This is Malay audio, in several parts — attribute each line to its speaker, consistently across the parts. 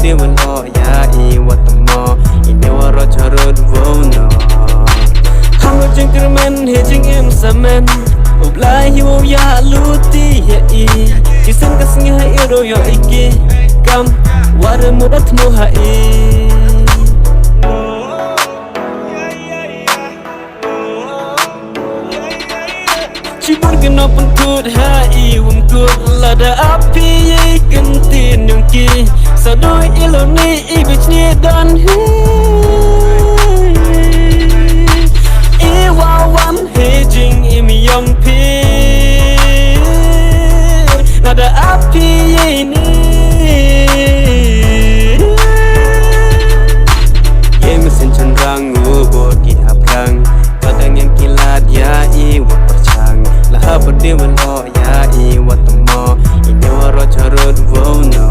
Speaker 1: dia walo ya I watamo ine waro charod wono hango jengkermen hejing em samen ublai hiwo ya luti ya I kisan kasngi ha iro yo iki kam ware mudat mo ha I Cibur kena pentut hai wumkut lada api ye kentin yongki sadoi iloni ibich ni dan hi iwawan hejing imi yongpi lada api ye ni ye mesin cenderang ubur ki haprang kadang yang kilat ya I laha berde walo ya I watamo ine waro charod wono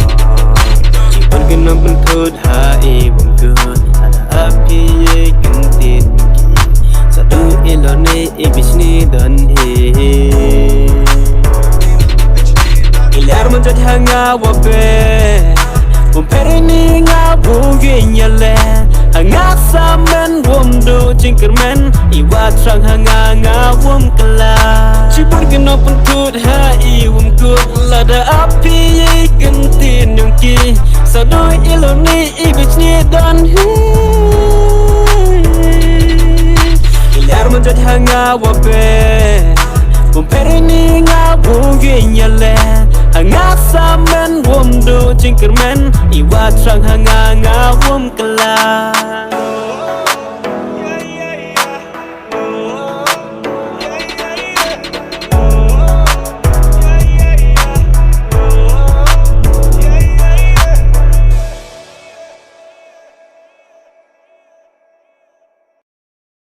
Speaker 1: cipar kena bentut ha I bungkut ada api ye kentin satu ilone ibisni dan he ilar menjadi hanga wabe bumperi nga buge nyale hanga samen womdo cingkermen iwa trang hanga nga wom kala cibur kena pentut hai wumkut lada api ye kentin yongki sadoi iloni ibich ni dan hi ilar menjadi hanga wabe bumperi nga buge nyale hanga samen womdo cingkermen iwa trang hanga nga wom kala